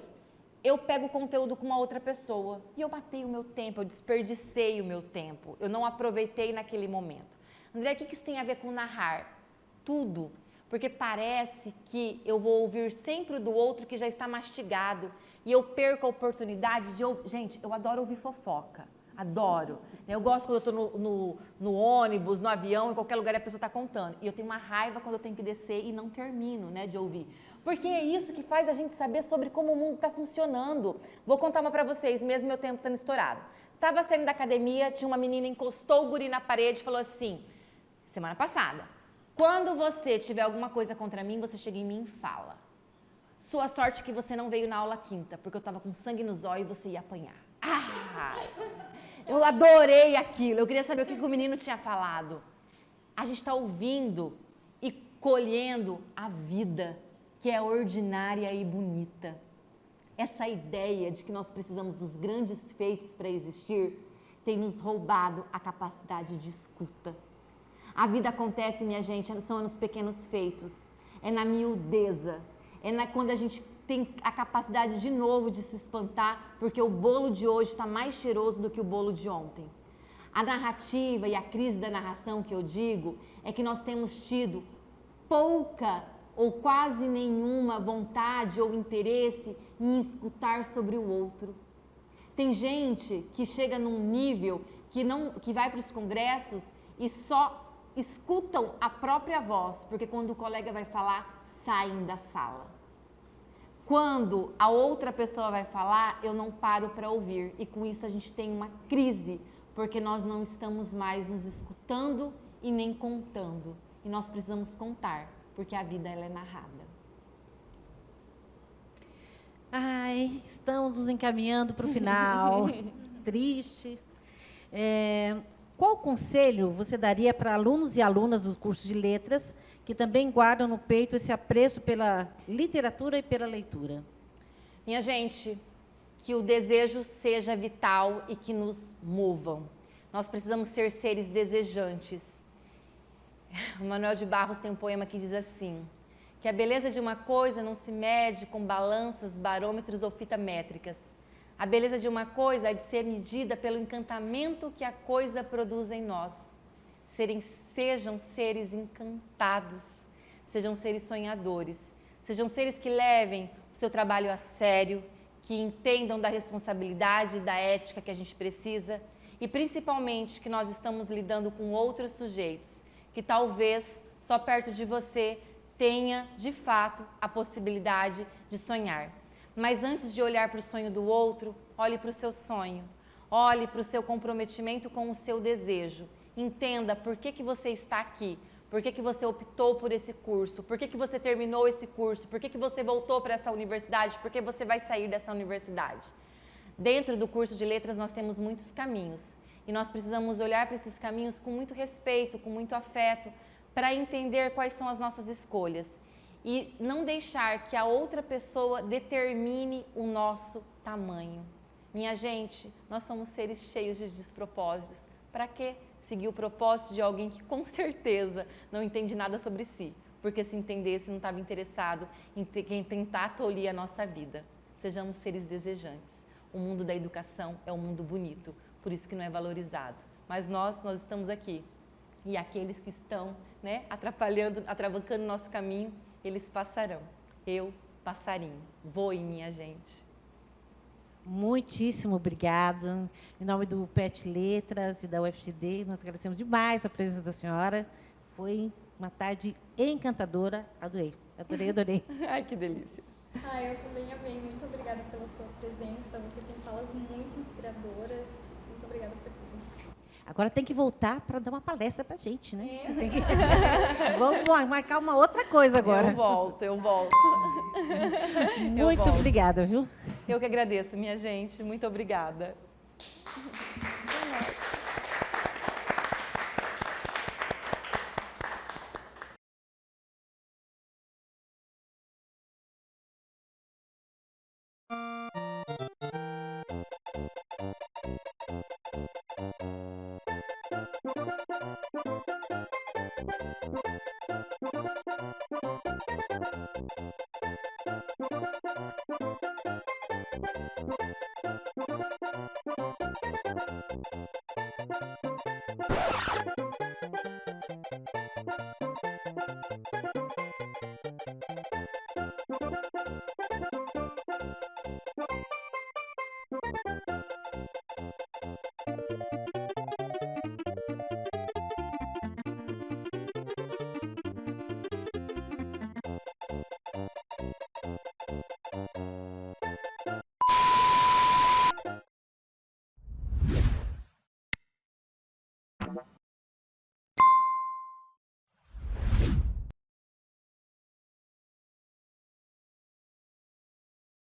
Speaker 2: eu pego o conteúdo com uma outra pessoa. E eu matei o meu tempo, eu desperdicei o meu tempo, eu não aproveitei naquele momento. André, o que isso tem a ver com narrar? Tudo. Porque parece que eu vou ouvir sempre do outro que já está mastigado, e eu perco a oportunidade de... Gente, eu adoro ouvir fofoca, Adoro. Eu gosto quando eu estou no ônibus, no avião, em qualquer lugar, a pessoa está contando. E eu tenho uma raiva quando eu tenho que descer e não termino, né, de ouvir. Porque é isso que faz a gente saber sobre como o mundo está funcionando. Vou contar uma para vocês, mesmo meu tempo estando estourado. Estava saindo da academia, tinha uma menina, encostou o guri na parede e falou assim, semana passada, quando você tiver alguma coisa contra mim, você chega em mim e fala. Sua sorte que você não veio na aula quinta, porque eu estava com sangue nos olhos e você ia apanhar. Eu adorei aquilo, eu queria saber o que o menino tinha falado. A gente está ouvindo e colhendo a vida, que é ordinária e bonita. Essa ideia de que nós precisamos dos grandes feitos para existir tem nos roubado a capacidade de escuta. A vida acontece, minha gente, são nos pequenos feitos, é na miudeza, quando a gente tem a capacidade de novo de se espantar, porque o bolo de hoje está mais cheiroso do que o bolo de ontem. A narrativa e a crise da narração que eu digo é que nós temos tido pouca ou quase nenhuma vontade ou interesse em escutar sobre o outro. Tem gente que chega num nível que vai para os congressos e só escutam a própria voz, porque quando o colega vai falar, saem da sala. Quando a outra pessoa vai falar, eu não paro para ouvir. E com isso a gente tem uma crise, porque nós não estamos mais nos escutando e nem contando. E nós precisamos contar, porque a vida ela é narrada.
Speaker 1: Ai, estamos nos encaminhando para o final. Triste. Qual conselho você daria para alunos e alunas dos cursos de letras que também guardam no peito esse apreço pela literatura e pela leitura?
Speaker 2: Minha gente, que o desejo seja vital e que nos movam. Nós precisamos ser seres desejantes. O Manuel de Barros tem um poema que diz assim, que a beleza de uma coisa não se mede com balanças, barômetros ou fitas métricas. A beleza de uma coisa é de ser medida pelo encantamento que a coisa produz em nós. Sejam seres encantados, sejam seres sonhadores, sejam seres que levem o seu trabalho a sério, que entendam da responsabilidade e da ética que a gente precisa e principalmente que nós estamos lidando com outros sujeitos, que talvez só perto de você tenha, de fato, a possibilidade de sonhar. Mas antes de olhar para o sonho do outro, olhe para o seu sonho. Olhe para o seu comprometimento com o seu desejo. Entenda por que você está aqui, por que você optou por esse curso, por que você terminou esse curso, por que você voltou para essa universidade, por que você vai sair dessa universidade. Dentro do curso de letras nós temos muitos caminhos e nós precisamos olhar para esses caminhos com muito respeito, com muito afeto, para entender quais são as nossas escolhas. E não deixar que a outra pessoa determine o nosso tamanho. Minha gente, nós somos seres cheios de despropósitos. Para que seguir o propósito de alguém que com certeza não entende nada sobre si? Porque se entendesse, não estava interessado em tentar tolir a nossa vida. Sejamos seres desejantes. O mundo da educação é um mundo bonito, por isso que não é valorizado. Mas nós estamos aqui. E aqueles que estão, atrapalhando, atravancando o nosso caminho, eles passarão. Eu, passarinho. Voe, minha gente.
Speaker 1: Muitíssimo obrigada. Em nome do PET Letras e da UFGD, nós agradecemos demais a presença da senhora. Foi uma tarde encantadora. Adorei.
Speaker 2: Ai, que delícia.
Speaker 3: Eu também amei. Muito obrigada pela sua presença. Você tem falas muito inspiradoras. Muito obrigada por tudo.
Speaker 1: Agora tem que voltar para dar uma palestra para a gente, né? Vamos marcar uma outra coisa agora.
Speaker 2: Eu volto.
Speaker 1: Muito obrigada, viu?
Speaker 2: Eu que agradeço, minha gente. Muito obrigada.